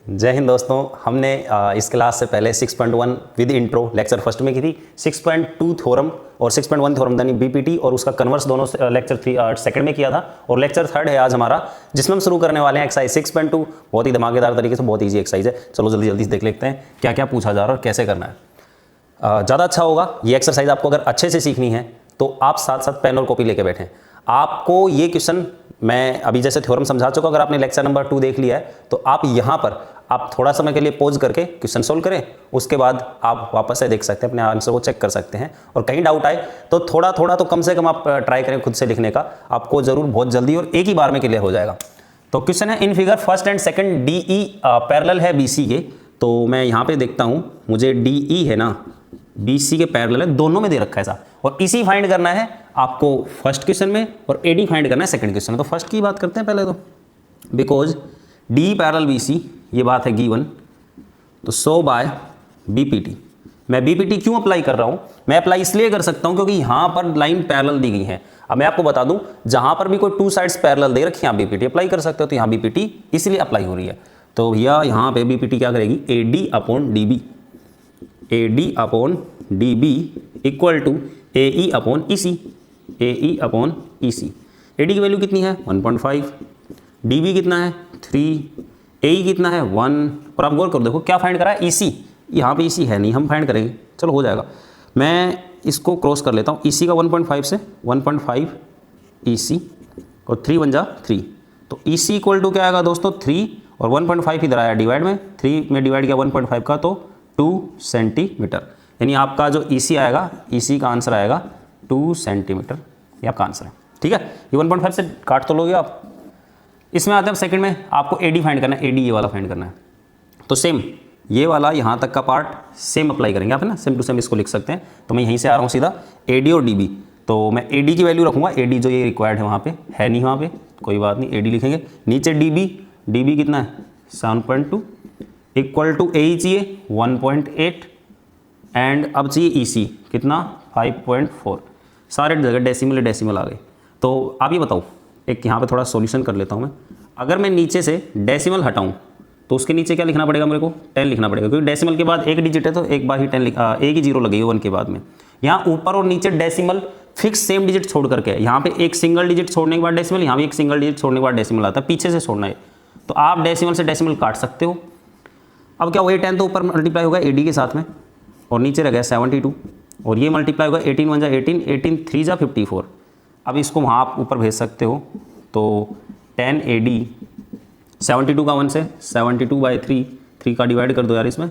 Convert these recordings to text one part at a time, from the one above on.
जय हिंद दोस्तों। हमने इस क्लास से पहले 6.1 विद इंट्रो लेक्चर फर्स्ट में की थी, 6.2 थ्योरम और 6.1 थ्योरम यानी बीपीटी और उसका कन्वर्स दोनों लेक्चर 3 सेकंड में किया था। और लेक्चर थर्ड है आज हमारा, जिसमें हम शुरू करने वाले हैं एक्सरसाइज 6.2। बहुत ही धमाकेदार तरीके से, बहुत ईजी एक्सरसाइज है। चलो जल्दी जल्दी से देख लेते हैं क्या क्या पूछा जा रहा है और कैसे करना है। ज़्यादा अच्छा होगा ये एक्सरसाइज आपको अगर अच्छे से सीखनी है तो आप साथ साथ पेन और कॉपी लेके बैठें। आपको ये क्वेश्चन मैं अभी जैसे थ्योरम समझा चुका, अगर आपने लेक्चर नंबर 2 देख लिया है तो आप यहाँ पर आप थोड़ा समय के लिए पॉज करके क्वेश्चन सोल्व करें, उसके बाद आप वापस से देख सकते हैं, अपने आंसर को चेक कर सकते हैं। और कहीं डाउट आए तो थोड़ा थोड़ा तो कम से कम आप ट्राई करें खुद से लिखने का, आपको जरूर बहुत जल्दी और एक ही बार में क्लियर हो जाएगा। तो क्वेश्चन है, in figure first and second DE parallel है BC के। तो मैं यहाँ पे देखता हूँ, मुझे DE है ना BC के पैरेलल है, दोनों में दे रखा है ऐसा, और इसी फाइंड करना है आपको फर्स्ट क्वेश्चन में और AD फाइंड करना है सेकंड क्वेश्चन में। तो फर्स्ट की बात करते हैं पहले। तो बिकॉज DE पैरेलल BC ये बात है गिवन, तो सो बाय BPT। मैं BPT क्यों अप्लाई कर रहा हूं? मैं अप्लाई इसलिए कर सकता हूं क्योंकि यहां पर लाइन पैरेलल दी गई है। अब मैं आपको बता दूं, जहां पर भी कोई 2 साइड्स पैरेलल दे रखी है आप BPT अप्लाई कर सकते हो। तो यहां BPT इसलिए अप्लाई हो रही है। तो भैया यहां पे BPT क्या करेगी, AD/DB, AD/DB equal to AE/EC, AE/EC। AD की वैल्यू कितनी है 1.5, DB कितना है 3, AE कितना है 1। और आप गौर करो, देखो क्या फाइंड करा है EC, यहाँ पे EC है नहीं, हम फाइंड करेंगे। चलो हो जाएगा, मैं इसको क्रॉस कर लेता हूँ। EC का 1.5 से 1.5 EC और 3 बन जा 3। तो EC इक्वल टू क्या आएगा दोस्तों 3, और 1.5 इधर आया डिवाइड में, 3 में डिवाइड किया 1.5 का तो 2 सेंटीमीटर। यानी आपका जो EC आएगा, EC का आंसर आएगा 2 सेंटीमीटर, ये आपका आंसर है। ठीक है, ये 1.5 से काट तो लोगे आप। इसमें आते हैं सेकंड में, आपको AD फाइंड करना है, AD ये वाला फाइंड करना है। तो सेम ये वाला यहाँ तक का पार्ट सेम अप्लाई करेंगे आप, है ना, सेम टू सेम इसको लिख सकते हैं। तो मैं यहीं से आ रहा हूँ सीधा AD और DB। तो मैं AD की वैल्यू रखूँगा, AD जो ये रिक्वायर्ड है वहाँ पे है नहीं, वहाँ पे कोई बात नहीं, AD लिखेंगे। नीचे DB कितना है 7.2 इक्वल टू AE चाहिए 1.8 एंड अब चाहिए EC कितना 5.4। सारे जगह डेसिमल आ गए। तो आप ये बताओ, एक यहाँ पे थोड़ा सॉल्यूशन कर लेता हूँ मैं। अगर मैं नीचे से डेसिमल हटाऊँ तो उसके नीचे क्या लिखना पड़ेगा मेरे को, 10 लिखना पड़ेगा, क्योंकि डेसिमल के बाद एक डिजिट है तो एक बार ही 10 एक ही जीरो लगेगी 1 के बाद में। यहाँ ऊपर और नीचे डेसिमल फिक्स सेम डिजिट छोड़ करके, यहाँ पे एक सिंगल डिजिट छोड़ने के बाद डेसिमल, यहाँ भी एक सिंगल डिजिट छोड़ने के बाद डेसिमल आता है, पीछे से छोड़ना है। तो आप डेसिमल से डेसिमल काट सकते हो। अब क्या वही 10 तो ऊपर मल्टीप्लाई होगा AD के साथ में, और नीचे रह गया 72, और ये मल्टीप्लाई होगा 18 1 जा 18, 18 3 जा 54। अब इसको वहाँ आप ऊपर भेज सकते हो। तो 10 AD 72 का 1 से 72/3, 3 का डिवाइड कर दो यार, इसमें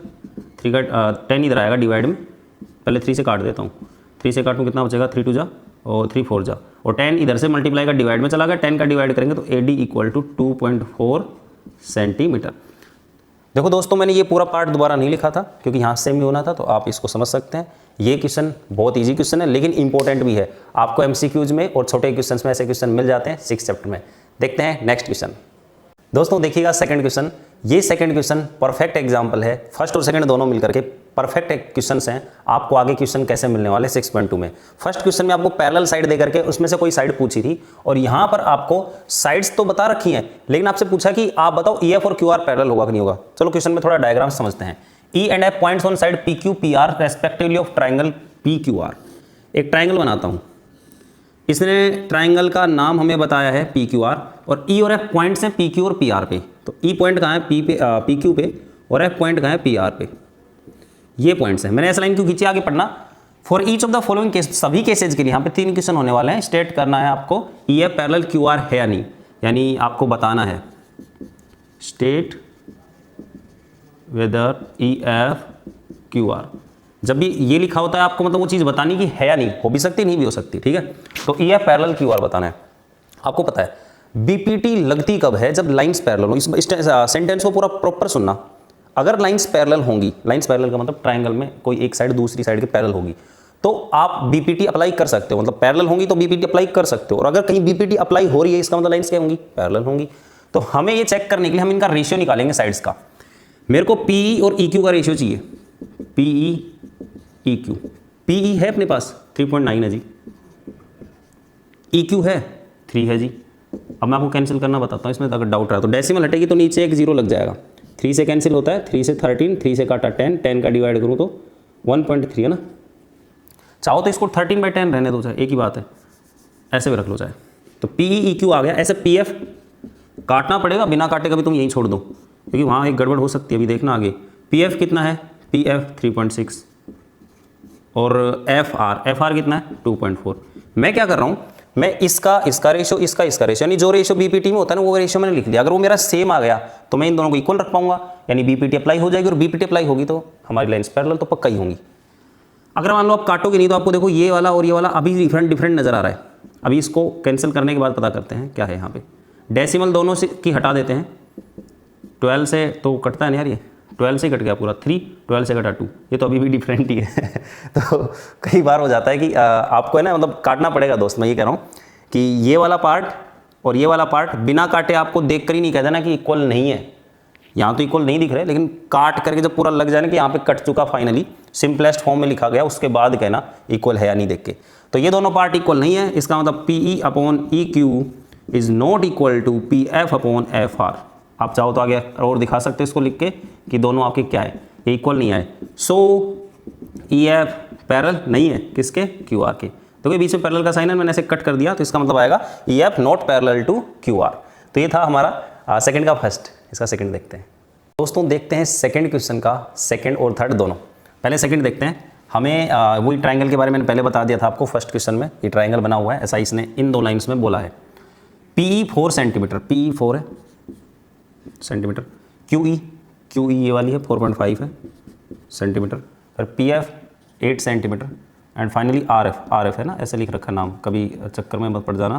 3 का 10 इधर आएगा डिवाइड में, पहले 3 से काट देता हूँ। 3 से काटूँ कितना बचेगा, 3 2 जा और 3 4 जा, और 10 इधर से मल्टीप्लाई का डिवाइड में चला गया, 10 का डिवाइड करेंगे तो AD इक्वल टू 2.4 सेंटीमीटर। देखो दोस्तों, मैंने ये पूरा पार्ट दोबारा नहीं लिखा था क्योंकि यहाँ सेम ही होना था, तो आप इसको समझ सकते हैं। ये क्वेश्चन बहुत इजी क्वेश्चन है लेकिन इंपॉर्टेंट भी है। आपको MCQs में और छोटे क्वेश्चंस में ऐसे क्वेश्चन मिल जाते हैं 6 चैप्टर में। देखते हैं नेक्स्ट क्वेश्चन। दोस्तों देखिएगा सेकंड क्वेश्चन। ये सेकंड क्वेश्चन परफेक्ट एग्जांपल है, फर्स्ट और सेकंड दोनों मिलकर के परफेक्ट क्वेश्चंस हैं। आपको आगे क्वेश्चन कैसे मिलने वाले 6.2 में। फर्स्ट क्वेश्चन में आपको पैरेलल साइड दे करके उसमें से कोई साइड पूछी थी, और यहाँ पर आपको साइड्स तो बता रखी हैं लेकिन आपसे पूछा कि आप बताओ EF और QR पैरेलल होगा कि नहीं होगा। चलो क्वेश्चन में थोड़ा डायग्राम समझते हैं। E and F points on side PQ PR respectively of triangle PQR। एक ट्राइंगल बनाता हूँ, इसने ट्राइंगल का नाम हमें बताया है PQR, और E और F पॉइंट्स हैं PQ और PR पे। तो E पॉइंट कहाँ है PQ पे, और F पॉइंट कहाँ है PR पे। ये पॉइंट्स हैं। मैंने ऐसा लाइन क्यों खींची, आगे पढ़ना। For each of the following case, सभी केसेज के लिए यहाँ पे 3 क्वेश्चन होने वाले हैं। स्टेट करना है आपको EF पैरेलल QR है या नहीं, यानी आपको बताना है स्टेट वेदर EF QR। जब भी ये लिखा होता है आपको मतलब वो चीज़ बतानी कि है या नहीं, हो भी सकती नहीं भी हो सकती। ठीक है, तो EF पैरेलल QR बताना है। आपको पता है BPT लगती कब है, जब लाइंस पैरेलल हो। इस सेंटेंस को पूरा प्रॉपर सुनना। अगर लाइंस पैरेलल होंगी, लाइंस पैरेलल का मतलब ट्राइंगल में कोई एक साइड दूसरी साइड के पैरेलल होगी, तो आप BPT अप्लाई कर सकते हो। मतलब पैरेलल होंगी तो BPT अप्लाई कर सकते हो। और अगर कहीं BPT अप्लाई हो रही है, इसका मतलब लाइंस क्या होंगी, पैरेलल होंगी। तो हमें ये चेक करने के लिए हम इनका रेशियो निकालेंगे साइड्स का। मेरे को PE और EQ का रेशियो चाहिए, PE EQ। PE है अपने पास 3.9 है जी, EQ है 3 है जी। अब मैं आपको कैंसिल करना बताता हूँ, इसमें अगर डाउट रहा तो डेसिमल हटेगी तो नीचे एक जीरो लग जाएगा। 3 से कैंसिल होता है, 3 से 13, 3 से काटा 10, 10 का डिवाइड करूँ तो 1.3 है ना। चाहो तो इसको 13/10 रहने दो, चाहे एक ही बात है, ऐसे भी रख लो चाहे। तो PE आ गया। ऐसे PF काटना पड़ेगा, बिना काटे कभी तुम यहीं छोड़ दो क्योंकि वहाँ एक गड़बड़ हो सकती है, अभी देखना आगे। PF कितना है, PF 3.6 और FR कितना है 2.4। मैं क्या कर रहा हूँ, मैं इसका रेशो, इसका रेशो, यानी जो रेशो BPT में होता है ना वो रेशो मैंने लिख लिया। अगर वो मेरा सेम आ गया तो मैं इन दोनों को इक्वल रख पाऊंगा, यानी BPT अप्लाई हो जाएगी, और BPT अप्लाई होगी तो हमारी लाइन्स पैरेलल तो पक्का ही होंगी। अगर मान लो आप काटोगे नहीं तो आपको देखो ये वाला और ये वाला अभी डिफरेंट नज़र आ रहा है। अभी इसको कैंसिल करने के बाद पता करते हैं क्या है यहाँ पे। डेसिमल दोनों से की हटा देते हैं, 12 से तो कटता है ना यार, ये 12 से कट गया पूरा 3, 12 से कटा 2, ये तो अभी भी डिफरेंट ही है तो कई बार हो जाता है कि आपको है ना, मतलब काटना पड़ेगा दोस्त। मैं ये कह रहा हूँ कि ये वाला पार्ट और ये वाला पार्ट बिना काटे आपको देख कर ही नहीं कहता ना कि इक्वल नहीं है। यहाँ तो इक्वल नहीं दिख रहे, लेकिन काट करके जब पूरा लग जाए ना कि यहाँ पे कट चुका फाइनली, सिंपलेस्ट फॉर्म में लिखा गया, उसके बाद कहना इक्वल है या नहीं देख के। तो ये दोनों पार्ट इक्वल नहीं है, इसका मतलब PE/EQ is not equal to PF/FR। आप चाहो तो आगे और दिखा सकते हैं इसको लिख के कि दोनों आपके क्या है, ये इक्वल नहीं आए। सो EF पैरेलल नहीं है किसके, QR के। तो ये बीच में पैरेलल का साइन है, मैंने ऐसे कट कर दिया, तो इसका मतलब आएगा EF not parallel to QR। तो ये था हमारा सेकंड का फर्स्ट। इसका सेकंड देखते हैं दोस्तों, देखते हैं सेकंड क्वेश्चन का सेकंड और थर्ड दोनों। पहले सेकंड देखते हैं। हमें वही ट्राइंगल के बारे में पहले बता दिया था आपको फर्स्ट क्वेश्चन में, ये ट्राइंगल बना हुआ है ऐसा, इसने इन दो लाइन्स में बोला है। PE 4 सेंटीमीटर, PE 4 है सेंटीमीटर, QE ये वाली है 4.5 है सेंटीमीटर, फिर PF 8 centimetre, and finally RF है ना, ऐसे लिख रखा नाम, कभी चक्कर में मत पड़ जाना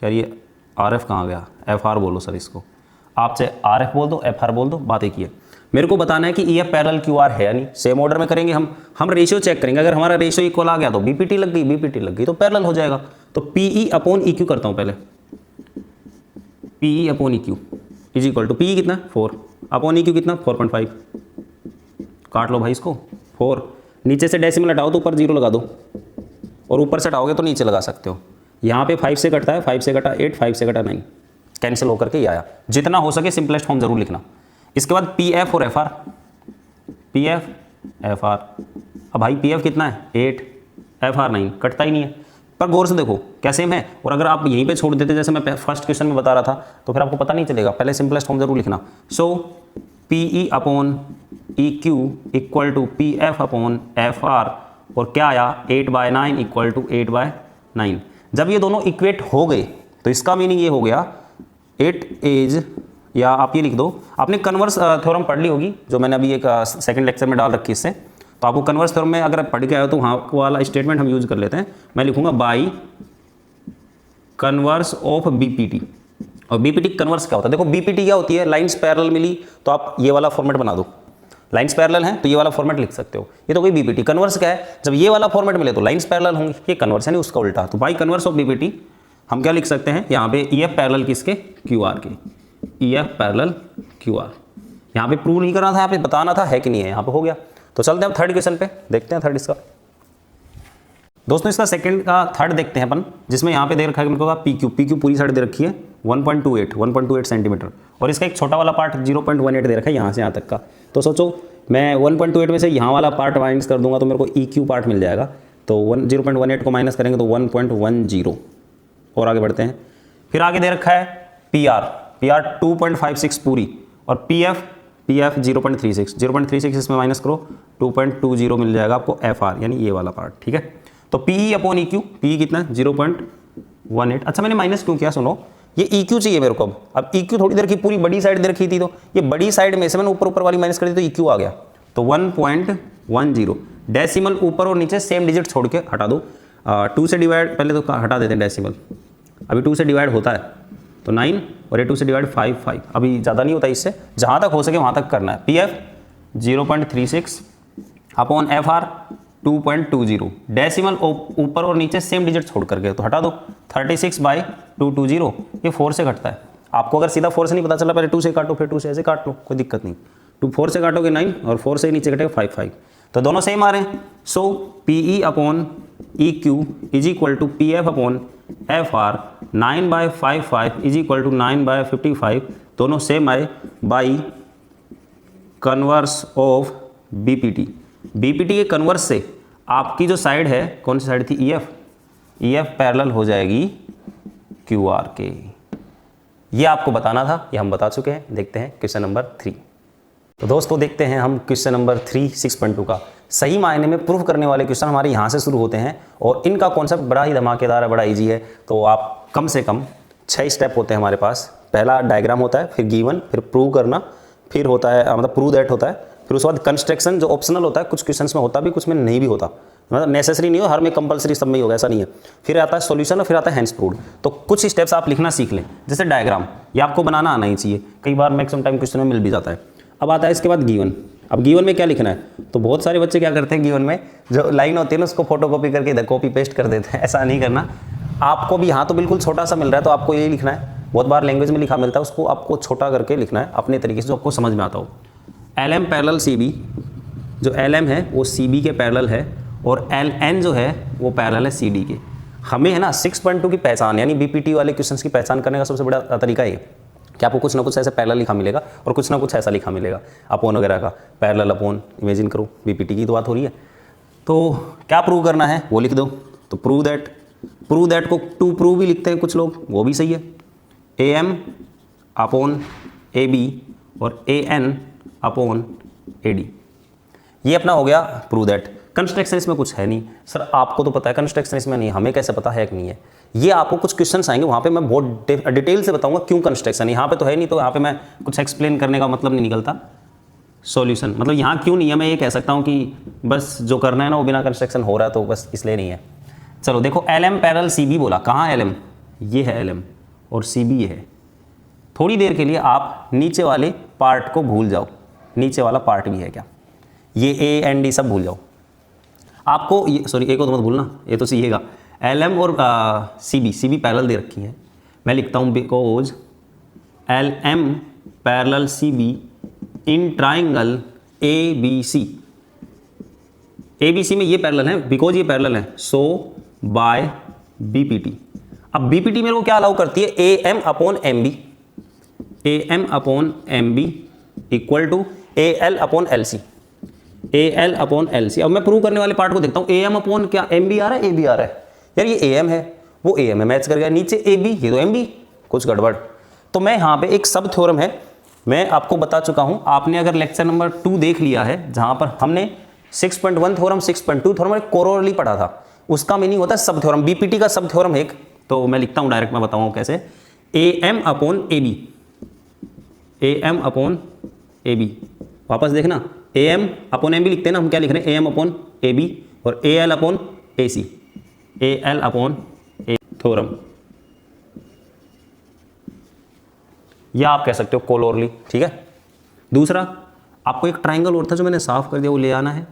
क्या ये RF कहाँ गया, FR बोलो सर इसको, आप चाहे RF बोल दो FR बोल दो, बात एक ही है। मेरे को बताना है कि EF पैरेलल QR है या नहीं। सेम ऑर्डर में करेंगे हम रेशियो चेक करेंगे, अगर हमारा रेशियो इक्वल आ गया तो BPT लग गई तो पैरेलल हो जाएगा। तो PE/EQ करता हूँ पहले, PE/EQ is equal to PE कितना 4/EQ कितना 4.5, काट लो भाई इसको 4, नीचे से डेसिमल हटाओ तो ऊपर 0 लगा दो, और ऊपर से हटाओगे तो नीचे लगा सकते हो। यहाँ पे 5 से कटता है, 5 से कटा 8, 5 से कटा 9, कैंसिल होकर के ये आया। जितना हो सके सिंपलेस्ट फॉर्म जरूर लिखना। इसके बाद PF और FR, PF FR, अब भाई PF कितना है 8, FR 9, कटता ही नहीं है। पर गौर से देखो क्या सेम है, और अगर आप यहीं पे छोड़ देते जैसे मैं फर्स्ट क्वेश्चन में बता रहा था तो फिर आपको पता नहीं चलेगा। पहले सिंपलेस्ट फॉर्म जरूर लिखना। सो PE/EQ इक्वल टू PF/FR, और क्या आया 8/9 इक्वल टू 8/9। जब ये दोनों इक्वेट हो गए तो इसका मीनिंग ये हो गया 8 इज, या आप ये लिख दो, आपने कन्वर्स थ्योरम पढ़ ली होगी जो मैंने अभी एक सेकंड लेक्चर में डाल रखी, इससे तो आपको कन्वर्स थ्योरम में अगर पढ़ के आए तो वहाँ वाला स्टेटमेंट हम यूज कर लेते हैं। मैं लिखूंगा बाई कन्वर्स ऑफ BPT। और BPT कन्वर्स क्या होता है, देखो BPT क्या होती है, लाइन्स पैरेलल मिली तो आप ये वाला फॉर्मेट बना दो, लाइन्स पैरेलल हैं तो ये वाला फॉर्मेट लिख सकते हो, ये तो कोई BPT। कन्वर्स क्या है, जब ये वाला फॉर्मेट मिले तो लाइन्स पैरेलल होंगी, ये कन्वर्स है नहीं उसका उल्टा। तो बाई कन्वर्स ऑफ BPT हम क्या लिख सकते हैं, यहाँ पे EF पैरेलल किसके, QR के, EF पैरेलल QR। यहाँ पे प्रूव नहीं करना था, यहाँ पे बताना था है कि नहीं है, यहाँ पे हो गया। तो चलते हैं अब थर्ड क्वेश्चन पे, देखते हैं थर्ड इसका। दोस्तों इसका सेकंड का थर्ड देखते हैं अपन, जिसमें यहाँ पे दे रखा है मेरे को PQ पूरी साइड दे रखी है 1.28 सेंटीमीटर, और इसका एक छोटा वाला पार्ट 0.18 दे रखा है यहाँ से यहाँ तक का। तो सोचो मैं 1.28 में से यहाँ वाला पार्ट माइनस कर दूंगा तो मेरे को EQ पार्ट मिल जाएगा। तो 0.18 को माइनस करेंगे तो 1.10, और आगे बढ़ते हैं। फिर आगे दे रखा है PR 2.56 पूरी, और PF 0.36 इसमें माइनस करो 2.20 मिल जाएगा आपको FR, यानी ये वाला पार्ट, ठीक है। तो PE/EQ, PE कितना है 0.18। अच्छा मैंने माइनस क्यों किया, सुनो, ये EQ चाहिए मेरे को। अब EQ थोड़ी देर की पूरी बड़ी साइड दे रखी थी, तो ये बड़ी साइड में से मैंने ऊपर वाली माइनस कर दी तो EQ आ गया। तो 1.10, डेसिमल ऊपर और नीचे सेम डिजिट छोड़ के हटा दो। 2 से डिवाइड पहले तो हटा देते हैं डेसिमल, अभी 2 से डिवाइड होता है तो 9, और ये 2 से डिवाइड 5, अभी ज़्यादा नहीं होता, इससे जहाँ तक हो सके वहाँ तक करना है। PF 0.36/FR 2.20, डेसिमल ऊपर और नीचे सेम डिजिट छोड़ करके तो हटा दो। 36/220, ये 4 से घटता है। आपको अगर सीधा 4 से नहीं पता चला, पहले 2 से काटो फिर 2 से ऐसे काट लो, कोई दिक्कत नहीं। 4 से काटोगे 9, और 4 से नीचे कटेगा 5, तो दोनों सेम आ रहे हैं। So PE/EQ is equal to PF/FR 9/55 is equal to 9/55, दोनों सेम आए, by converse of BPT. BPT के कन्वर्स से आपकी जो साइड है, कौन सी साइड थी, ईएफ पैरेलल हो जाएगी क्यूआर के। ये आपको बताना था, ये हम बता चुके हैं। देखते हैं क्वेश्चन नंबर 3। तो दोस्तों देखते हैं हम क्वेश्चन नंबर 3 6.2 का। सही मायने में प्रूफ करने वाले क्वेश्चन हमारे यहाँ से शुरू होते हैं और इनका कॉन्सेप्ट बड़ा ही धमाकेदार है, बड़ा इजी है। तो आप कम से कम 6 स्टेप होते हैं हमारे पास। पहला डायग्राम होता है, फिर गिवन, फिर प्रूव करना, फिर होता है मतलब प्रूव दैट होता है, फिर उसके बाद कंस्ट्रक्शन जो ऑप्शनल होता है, कुछ क्वेश्चंस में होता भी, कुछ में नहीं भी होता, मतलब नेसेसरी नहीं हो, हर में कंपलसरी सब में ही होगा, ऐसा नहीं है। फिर आता है सॉल्यूशन और फिर आता है हैंड्स प्रूव्ड। तो कुछ स्टेप्स आप लिखना सीख लें, जैसे डायग्राम, ये आपको बनाना आना ही चाहिए, कई बार मैक्सिमम टाइम क्वेश्चन में मिल भी जाता है। अब आता है इसके बाद गिवन। अब गिवन में क्या लिखना है, तो बहुत सारे बच्चे क्या करते हैं, गिवन में जो लाइन होती है ना उसको फोटो कॉपी करके इधर कॉपी पेस्ट कर देते हैं। ऐसा नहीं करना आपको भी। यहाँ तो बिल्कुल छोटा सा मिल रहा है तो आपको यही लिखना है। बहुत बार लैंग्वेज में लिखा मिलता है, उसको आपको छोटा करके लिखना है अपने तरीके से जो आपको समझ में आता हो। LM पैरेलल CB, जो LM है वो CB के पैरेलल है और LN जो है वो पैरेलल है CD के। हमें है ना 6.2 की पहचान, यानी BPT वाले क्वेश्चंस की पहचान करने का सबसे बड़ा तरीका ये कि आपको कुछ ना कुछ ऐसे पैरेलल लिखा मिलेगा और कुछ ना कुछ ऐसा लिखा मिलेगा, अपोन वगैरह का, पैरेलल अपोन। इमेजिन करो BPT की तो बात हो रही है। तो क्या प्रूव करना है वो लिख दो। तो प्रूव दैट को टू प्रूव भी लिखते हैं कुछ लोग, वो भी सही है। AM अपोन AB और AN अपोन AD, ये अपना हो गया प्रूव दैट। कंस्ट्रक्शन इसमें कुछ है नहीं सर, आपको तो पता है कंस्ट्रक्शन इसमें नहीं, हमें कैसे पता है कि नहीं है। ये आपको कुछ क्वेश्चंस आएंगे, वहाँ पे मैं बहुत डिटेल से बताऊंगा क्यों कंस्ट्रक्शन, यहाँ पे तो है नहीं, तो यहाँ पे मैं कुछ एक्सप्लेन करने का मतलब नहीं निकलता। सॉल्यूशन मतलब यहाँ क्यों नहीं है, मैं ये कह सकता हूँ कि बस जो करना है ना वो बिना कंस्ट्रक्शन हो रहा है, तो बस इसलिए नहीं है। चलो देखो, LM पैरेलल CB बोला, कहाँ है LM, ये है LM और CB ये है। थोड़ी देर के लिए आप नीचे वाले पार्ट को भूल जाओ, नीचे वाला पार्ट भी है क्या, ये A and D सब भूल जाओ। आपको ये सॉरी A को तो मत भूलना, ये तो सीखेगा। LM और CB पैरेलल दे रखी है, मैं लिखता हूँ because LM parallel CB in triangle ABC। ABC में ये पैरेलल है, बिकॉज ये पैरेलल है, सो बाय BPT। अब BPT मेरे को क्या अलाउ करती है, AM upon MB, AM upon MB equal to AL upon LC, AL upon LC। अब मैं प्रूव करने वाले पार्ट को देखता हूँ, AM अपॉन क्या MB आ रहा है, AB आ रहा है। यार ये AM है, वो AM है, मैच कर गया। नीचे AB, ये तो MB, कुछ गड़बड़। तो मैं यहाँ पे एक सब थ्योरम है, मैं आपको बता चुका हूँ। आपने अगर लेक्चर नंबर 2 देख लिया है, जहाँ पर हमने 6.1 थ्योरम, 6.2 थ्योरम कोरोलरी पढ़ा था, उसका मीनिंग होता है सब थ्योरम। BPT का सब थ्योरम एक, तो मैं लिखता हूँ डायरेक्ट, मैं बताऊँ कैसे। AM upon AB, AM upon AB, वापस देखना, AM अपॉन MB लिखते हैं ना, हम क्या लिख रहे हैं, AM अपॉन AB और AL upon AC, AL upon A theorem, या आप कह सकते हो कोलोरली, ठीक है। दूसरा, आपको एक ट्राइंगल और था जो मैंने साफ कर दिया, वो ले आना है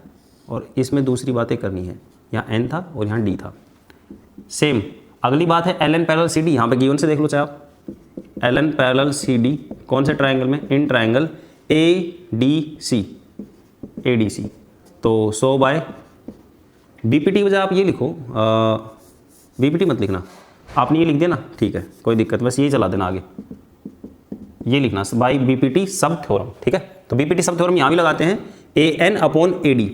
और इसमें दूसरी बातें करनी है। यहाँ N था और यहाँ D था। सेम अगली बात है LN पैरेलल CD, यहाँ पे गिवन से देख लो चाहे आप, LN पैरेलल CD कौन से ट्राइंगल में, इन ट्राइंगल ADC। तो सो बाय BPT वजह आप ये लिखो, BPT मत लिखना, आपने ये लिख दिया ना, ठीक है, कोई दिक्कत, बस यही चला देना आगे, ये लिखना बाय BPT सब थ्योरम, ठीक है। तो BPT सब थ्योरम यहाँ भी लगाते हैं, AN upon AD,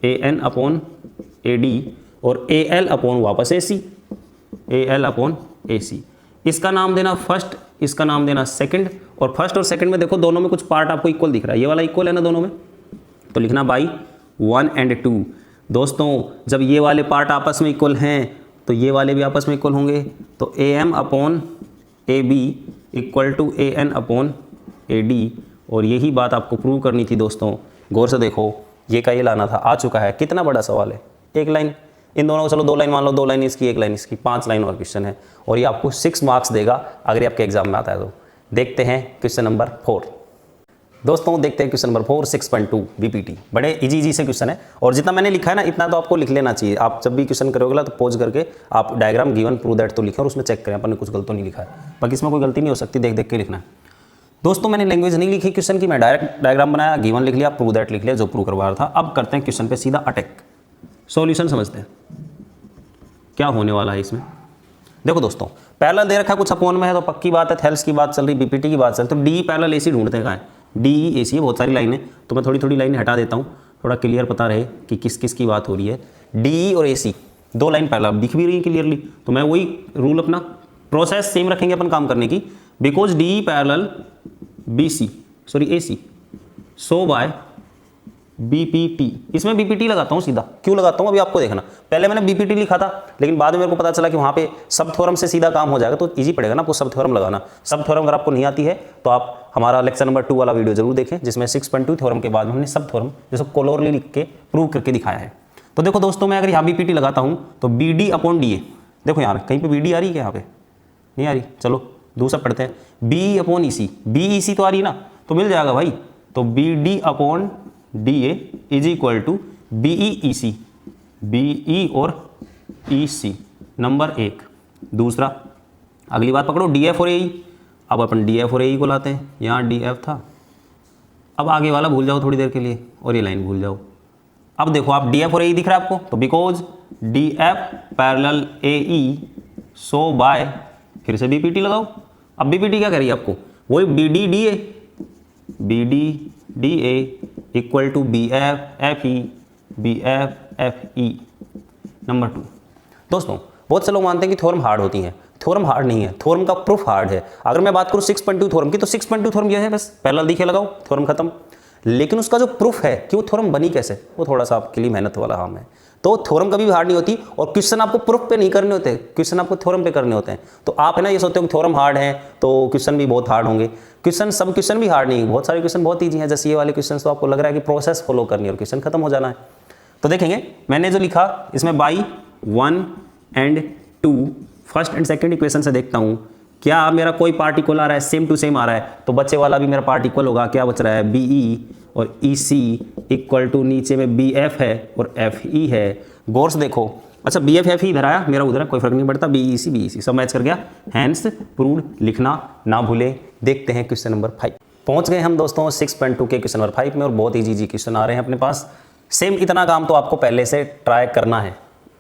AN upon AD और AL अपॉन वापस AC, AL अपॉन AC। इसका नाम देना फर्स्ट, इसका नाम देना सेकंड, और फर्स्ट और सेकंड में देखो दोनों में कुछ पार्ट आपको इक्वल दिख रहा है, ये वाला इक्वल है ना दोनों में, तो लिखना बाई 1 and 2। दोस्तों जब ये वाले पार्ट आपस में इक्वल हैं तो ये वाले भी आपस में इक्वल होंगे, तो AM upon AB equal to AN upon AD। और यही बात आपको प्रूव करनी थी दोस्तों, गौर से देखो, ये का ये लाना था, आ चुका है। कितना बड़ा सवाल है, एक लाइन, इन दोनों को चलो 2 लाइन मान लो, 2 लाइन इसकी, 1 लाइन इसकी, 5 लाइन और क्वेश्चन है, और ये आपको 6 मार्क्स देगा अगर ये आपके एग्जाम में आता है तो। देखते हैं क्वेश्चन नंबर 4। दोस्तों देखते हैं क्वेश्चन नंबर 4 6.2 BPT। बड़े इजी से क्वेश्चन है, और जितना मैंने लिखा है ना इतना तो आपको लिख लेना चाहिए। आप जब भी क्वेश्चन करोगे तो पॉज करके आप डायग्राम गिवन प्रूव दैट तो लिखें और उसमें चेक करें अपन ने कुछ गलत तो नहीं लिखा है, बाकी इसमें कोई गलती नहीं हो सकती, देख देख के लिखना है। दोस्तों मैंने लैंग्वेज नहीं लिखी क्वेश्चन की, मैं डायरेक्ट डायग्राम बनाया, गिवन लिख लिया, प्रूव दैट लिख लिया, जो प्रूव करवा रहा था। अब करते हैं क्वेश्चन पे सीधा अटैक, सॉल्यूशन समझते हैं क्या होने वाला है इसमें। देखो दोस्तों, पैरेलल दे रखा है, कुछ अपोन में है, तो पक्की बात है थेल्स की बात चल रही, BPT की बात चल रही, तो D पैरेलल AC ढूंढते हैं कहाँ है, डी ई ए सी, बहुत सारी लाइन है तो मैं थोड़ी थोड़ी लाइनें हटा देता हूँ, थोड़ा क्लियर पता रहे कि किस किस की बात हो रही है। डी ई और ए सी दो लाइन पैरेलल दिख भी रही है क्लियरली, तो मैं वही रूल अपना प्रोसेस सेम रखेंगे अपन काम करने की। Because D E parallel B C sorry A C so by BPT, इसमें बीपीटी लगाता हूँ सीधा। क्यों लगाता हूँ अभी आपको देखना, पहले मैंने बीपीटी लिखा था लेकिन बाद में मेरे को पता चला कि वहाँ पे सब थ्योरम से सीधा काम हो जाएगा, तो इजी पड़ेगा ना आपको सब थ्योरम लगाना। सब थ्योरम अगर आपको नहीं आती है तो आप हमारा लेक्चर नंबर 2 वाला वीडियो जरूर देखें, जिसमें 6.2 थ्योरम के बाद में हमने सब थ्योरम जैसे कोलोरली लिख के प्रूव करके दिखाया है। तो देखो दोस्तों, मैं अगर यहाँ बीपीटी लगाता हूँ तो B D upon D A, देखो यहाँ कहीं पर बी डी आ रही है क्या, यहाँ पे नहीं आ रही, चलो दूसरा पढ़ते हैं। बी अपॉन ई सी, बी ई सी तो आ रही है ना, तो मिल जाएगा भाई, तो B D upon D A is equal to B E E C, B E और ई सी नंबर 1। दूसरा अगली बात पकड़ो, डी एफ और ए ई। अब अपन डी एफ और ए ई को लाते हैं, यहाँ डी एफ था, अब आगे वाला भूल जाओ थोड़ी देर के लिए और ये लाइन भूल जाओ। अब देखो आप डी एफ और ए ई दिख रहा है आपको, तो because D F parallel A E so by, फिर से बीपीटी लगाओ। अब बीपीटी क्या करिए आपको, वही B D D A, B D D A equal to B F F E, B F F E number 2। दोस्तों बहुत से लोग मानते हैं कि थ्योरम हार्ड होती हैं, थ्योरम हार्ड नहीं है, थ्योरम का प्रूफ हार्ड है। अगर मैं बात करूँ 6.2 थ्योरम की, तो 6.2 थ्योरम यह है, बस पैरेलल दिखे लगाओ थ्योरम खत्म। लेकिन उसका जो प्रूफ है कि वो थ्योरम बनी कैसे, वो थोड़ा सा आपके लिए मेहनत वाला काम है। तो थ्योरम कभी भी हार्ड नहीं होती, और क्वेश्चन आपको प्रूफ पे नहीं करने होते, क्वेश्चन आपको थ्योरम पे करने होते हैं। तो आप है ना ये सोचते हो कि थ्योरम हार्ड है तो क्वेश्चन भी बहुत हार्ड होंगे, क्वेश्चन सब क्वेश्चन भी हार्ड नहीं, बहुत सारे क्वेश्चन बहुत ईजी हैं। जैसे ये वाले क्वेश्चन तो आपको लग रहा है कि प्रोसेस फॉलो करनी है और क्वेश्चन खत्म हो जाना है। तो देखेंगे मैंने जो लिखा इसमें by 1 and 2 first and second equation से देखता हूँ क्या मेरा कोई पार्ट इक्वल आ रहा है, सेम टू सेम आ रहा है, तो बच्चे वाला भी मेरा पार्ट इक्वल होगा। क्या बच रहा है, बी ई और ई सी इक्वल टू नीचे में बी एफ है और एफ ई है। गौर से देखो, अच्छा बी एफ एफ ई इधर आया, मेरा उधर है, कोई फर्क नहीं पड़ता, बी ई सी सब मैच कर गया, हैंस प्रूव्ड। लिखना ना भूले। देखते हैं क्वेश्चन नंबर 5। पहुंच गए हम दोस्तों 6.2 के क्वेश्चन नंबर 5 में, और बहुत ईजी क्वेश्चन आ रहे हैं अपने पास। सेम इतना काम तो आपको पहले से ट्राई करना है।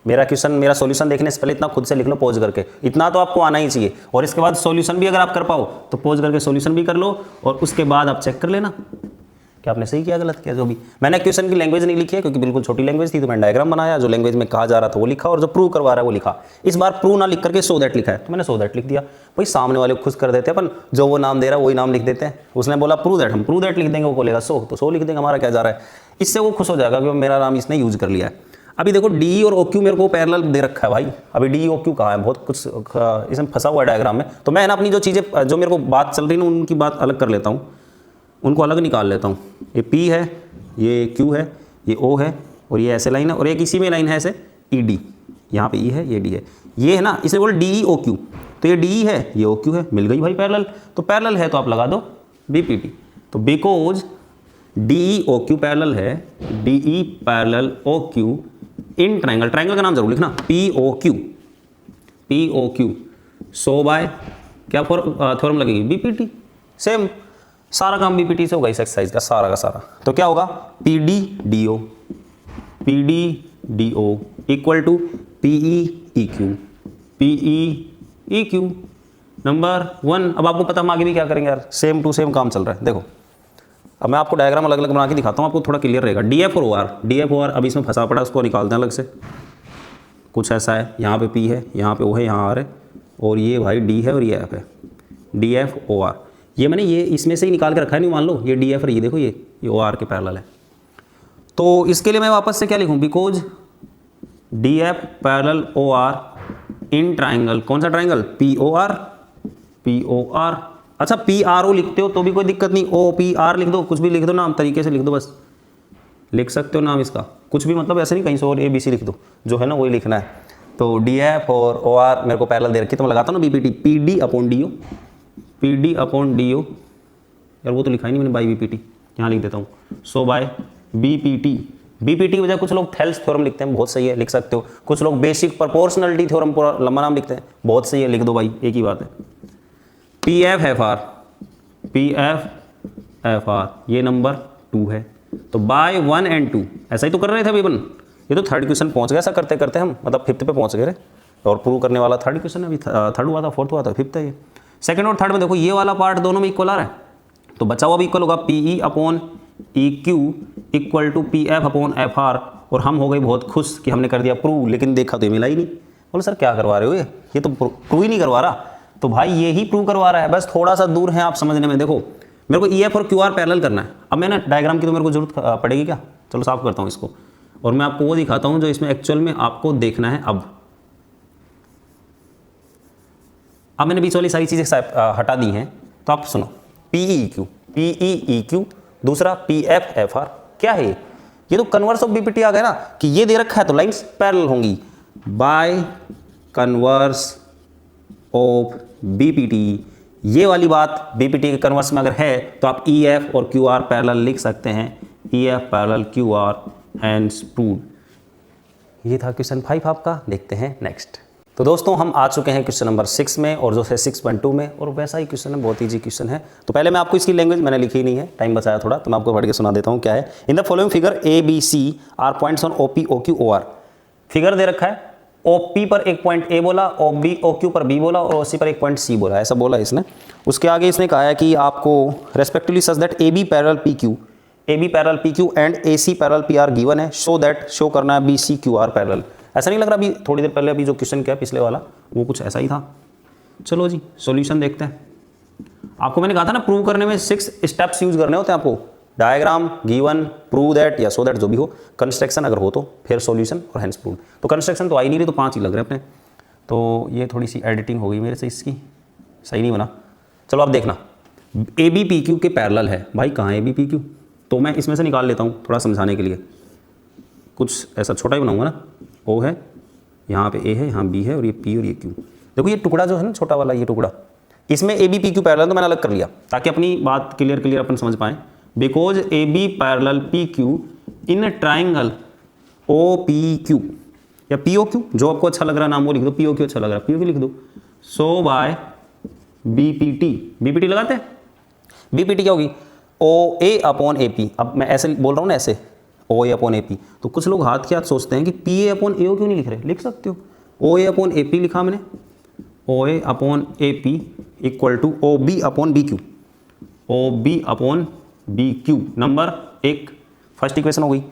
मेरा क्वेश्चन, मेरा सॉल्यूशन देखने से पहले इतना खुद से लिख लो पॉज करके, इतना तो आपको आना ही चाहिए। और इसके बाद सॉल्यूशन भी अगर आप कर पाओ तो पॉज करके सॉल्यूशन भी कर लो, और उसके बाद आप चेक कर लेना कि आपने सही किया गलत किया। जो भी मैंने क्वेश्चन की लैंग्वेज नहीं लिखी है क्योंकि बिल्कुल छोटी लैंग्वेज थी, तो मैंने डायग्राम बनाया, जो लैंग्वेज में कहा जा रहा था वो लिखा, और जो प्रूव करवा रहा है वो लिखा। इस बार प्रूव ना लिख करके सो दैट लिखा है, तो मैंने सो दैट लिख दिया। भाई सामने वाले को खुश कर देते हैं अपन, जो वो नाम दे रहा है वही नाम लिख देते हैं। उसने बोला प्रूव दैट, हम प्रूव दैट लिख देंगे, वो बोलेगा सो, तो सो लिख देंगे, हमारा क्या जा रहा है। इससे वो खुश हो जाएगा कि मेरा नाम इसने यूज कर लिया है। अभी देखो डी और ओ क्यू मेरे को पैरेलल दे रखा है भाई, अभी डी ओ क्यू कहाँ है, बहुत कुछ इसमें फंसा हुआ है डायग्राम में। तो मैं ना अपनी जो चीज़ें जो मेरे को बात चल रही है उनकी बात अलग कर लेता हूँ, उनको अलग निकाल लेता हूँ। ये P है, ये Q है, ये O है, और ये ऐसे लाइन है, और एक इसी में लाइन है ऐसे ई डी, यहाँ पे E है, ये D है, ये है ना, इसे बोल डी ई ओ क्यू, तो ये DE है, ये OQ है, मिल गई भाई पैरेलल। तो पैरेलल है तो आप लगा दो BPT। तो बिकॉज DE OQ पैरेलल है, DE parallel OQ in triangle, triangle का नाम जरूर लिखना, POQ सो बाय क्या थ्योरम लगेगी, BPT। सेम सारा काम बीपीटी से होगा इस एक्सरसाइज का सारा का सारा। तो क्या होगा, PDDO equal to PEEQ number 1। अब आपको पता हम आगे भी क्या करेंगे यार, सेम टू सेम काम चल रहा है। देखो अब मैं आपको डायग्राम अलग अलग बना के दिखाता हूँ, आपको थोड़ा क्लियर रहेगा। DF और OR अब इसमें फंसा पड़ा, उसको निकालते हैं अलग से। कुछ ऐसा है, यहाँ पे P है, यहाँ पे O है, यहाँ R है, और ये भाई D है और ये F है, DF OR। ये मैंने ये इसमें से ही निकाल के रखा है, नहीं मान लो ये DF है, ये देखो ये OR के पैरेलल है। तो इसके लिए मैं वापस से क्या लिखूं, because DF parallel OR in triangle, कौन सा ट्राइंगल, POR। अच्छा PRO लिखते हो तो भी कोई दिक्कत नहीं, OPR लिख दो, कुछ भी लिख दो नाम, तरीके से लिख दो, बस लिख सकते हो नाम इसका कुछ भी, मतलब ऐसे नहीं कहीं से और ABC लिख दो, जो है ना वही लिखना है। तो DF और OR मेरे को पैरेलल दे रखी, तो मैं लगाता हूँ ना BPT, PD अपॉन DO, यार वो तो लिखा ही नहीं मैंने, बाई BPT यहाँ लिख देता हूँ। सो बाय BPT की वजह कुछ लोग थेल्स थ्योरम लिखते हैं, बहुत सही है, लिख सकते हो। कुछ लोग बेसिक प्रोपोर्शनलिटी थ्योरम पूरा लंबा नाम लिखते हैं, बहुत सही है, लिख दो भाई, एक ही बात है। PFFR ये नंबर 2 है। तो बाय 1 एंड 2 ऐसा ही तो कर रहे थे अभी अपन, ये तो थर्ड क्वेश्चन पहुंच गया, ऐसा करते करते हम मतलब 5th पे पहुंच गए रे, और प्रूव करने वाला थर्ड क्वेश्चन है, अभी थर्ड हुआ था, 4th हुआ था, 5th है ये। सेकंड और थर्ड में देखो ये वाला पार्ट दोनों में इक्वल आ रहा है, तो बचा हुआ भी इक्वल होगा P E upon E Q equal to P F upon F R. और हम हो गए बहुत खुश कि हमने कर दिया प्रूव, लेकिन देखा तो ये मिला ही नहीं। बोलो सर क्या करवा रहे हो, ये तो प्रूव ही नहीं करवा रहा। तो भाई ये ही प्रूव करवा रहा है, बस थोड़ा सा दूर है आप समझने में। देखो मेरे को ई एफ और क्यू आर पैरेलल करना है। अब मैं ना डायग्राम की तो मेरे को जरूरत पड़ेगी क्या, चलो साफ करता हूँ इसको और मैं आपको वो दिखाता हूँ जो इसमें एक्चुअल में आपको देखना है। अब मैंने बीच वाली सारी चीज़ें हटा दी हैं, तो आप सुनो पी ई क्यू दूसरा पी एफ एफ आर। क्या है ये तो कन्वर्स ऑफ बीपीटी आ गया ना, कि ये दे रखा है तो लाइंस पैरेलल होंगी बाय कन्वर्स ऑफ बीपीटी। ये वाली बात बीपीटी के कन्वर्स में अगर है तो आप ई एफ और क्यू आर पैरेलल लिख सकते हैं, E F parallel Q R hence proved. ये था क्वेश्चन 5 आपका। देखते हैं नेक्स्ट। तो दोस्तों हम आ चुके हैं क्वेश्चन नंबर 6 में और जो है 6.2 में, और वैसा ही क्वेश्चन है, बहुत ईजी क्वेश्चन है। तो पहले मैं आपको इसकी लैंग्वेज मैंने लिखी नहीं है, टाइम बचाया थोड़ा, तो मैं आपको पढ़ के सुना देता हूँ क्या है। In the following figure A B C are points on O P O Q O R. Figure दे रखा है, ओ पी पर एक पॉइंट ए बोला, ओ क्यू पर बी बोला और ओ सी पर एक पॉइंट सी बोला, ऐसा बोला इसने। उसके आगे इसने कहा है कि आपको respectively such that A B parallel P Q and A C parallel P R given है, शो करना है B C Q R parallel. ऐसा नहीं लग रहा अभी थोड़ी देर पहले अभी जो क्वेश्चन किया पिछले वाला वो कुछ ऐसा ही था। चलो जी सॉल्यूशन देखते हैं। आपको मैंने कहा था ना प्रूव करने में 6 स्टेप्स यूज करने होते हैं आपको, डायग्राम, गिवन, प्रूव दैट या सो दैट, जो भी हो, कंस्ट्रक्शन अगर हो तो फिर सॉल्यूशन और हैंस प्रूव। तो कंस्ट्रक्शन तो आई नहीं रही, तो 5 ही लग रहे अपने। तो ये थोड़ी सी एडिटिंग हो गई मेरे से, इसकी सही नहीं बना। चलो आप देखना, ए बी पी क्यू के पैरेलल है। भाई कहाँ है ए बी पी क्यू, तो मैं इसमें से निकाल लेता हूँ थोड़ा समझाने के लिए। कुछ ऐसा छोटा ही बनाऊंगा ना, ओ है यहाँ पे, ए है यहाँ, बी है और ये पी और ये क्यू। देखो ये टुकड़ा जो है ना छोटा वाला, ये टुकड़ा, इसमें A B P Q parallel तो मैंने अलग कर लिया ताकि अपनी बात क्लियर अपन समझ पाएँ। Because A B parallel P Q in triangle O P Q या पी ओ क्यू, जो आपको अच्छा लग रहा है नाम वो लिख दो, पी ओ क्यू अच्छा लग रहा है पी ओ क्यू लिख दो। सो बाय बी पी टी लगाते हैं। बी पी टी क्या होगी, ओ ए अपॉन ए पी। अब मैं ऐसे बोल रहा हूँ ना, ऐसे ओ ए अपॉन ए पी, तो कुछ लोग हाथ के हाथ सोचते हैं कि पी ए अपॉन ए ओ क्यों नहीं लिख रहे, लिख सकते हो। ओ ए अपॉन ए पी लिखा मैंने, O A upon A P equal to O B upon B Q, O B upon B Q. Number 1 first equation हो गई।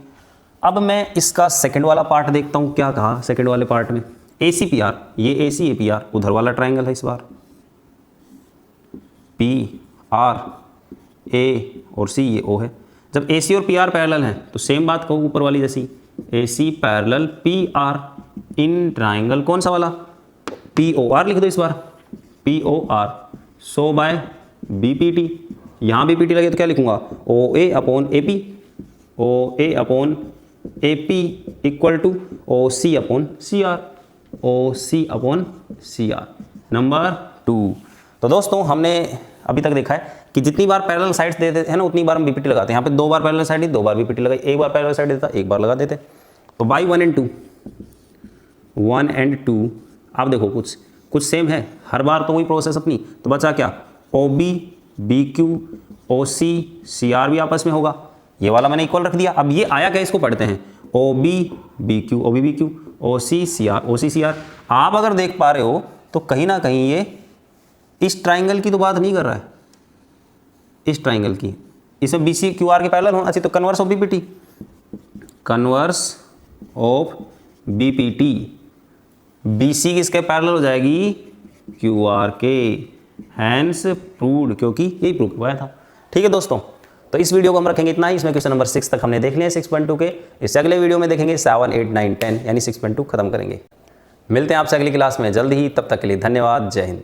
अब मैं इसका सेकंड वाला पार्ट देखता हूँ, क्या कहा सेकंड वाले पार्ट में, ए सी पी आर, ये ए सी ए पी आर, उधर वाला ट्राइंगल है इस बार, पी आर ए और सी ये ओ है। जब ए सी और पी आर पैरेलल हैं तो सेम बात कहूँ ऊपर वाली जैसी, A C parallel P R in triangle कौन सा वाला, पी ओ आर लिख दो इस बार, P O R. So by B P T, यहाँ बी पी टी लगे तो क्या लिखूंगा, O A upon A P, O A upon A P equal to O C upon C R, O C upon C R. Number 2। तो दोस्तों हमने अभी तक देखा है कि जितनी बार पैरेलल साइड्स देते हैं ना उतनी बार हम बीपीटी लगाते हैं। यहाँ पे 2 बार पैरेलल साइड दी, 2 बार बीपीटी लगाई, 1 बार पैरेलल साइड देता, 1 बार लगा देते। तो बाई 1 and 2 आप देखो कुछ सेम है, हर बार तो वही प्रोसेस अपनी। तो बचा क्या, O B B Q O C C R भी आपस में होगा, ये वाला मैंने इक्वल रख दिया। अब ये आया क्या, इसको पढ़ते हैं, O B B Q O B B Q O C C R O C C R. आप अगर देख पा रहे हो तो कहीं ना कहीं ये इस ट्राइंगल की तो बात नहीं कर रहा है, इस ट्राइंगल की, इसमें बी सी क्यू आर के पैरेलल होना चाहिए। तो converse of BPT, converse of BPT, BC किसके पैरेलल हो जाएगी, क्यू आर के, हैंस प्रूव्ड, क्योंकि यही प्रूव करवाया था। ठीक है दोस्तों, तो इस वीडियो को हम रखेंगे इतना ही। इसमें क्वेश्चन नंबर 6 तक हमने देख लिया 6.2 के। इससे अगले वीडियो में देखेंगे 7, 8, 9, 10 यानी 6.2 खत्म करेंगे। मिलते हैं आपसे अगली क्लास में जल्द ही, तब तक के लिए धन्यवाद, जय हिंद।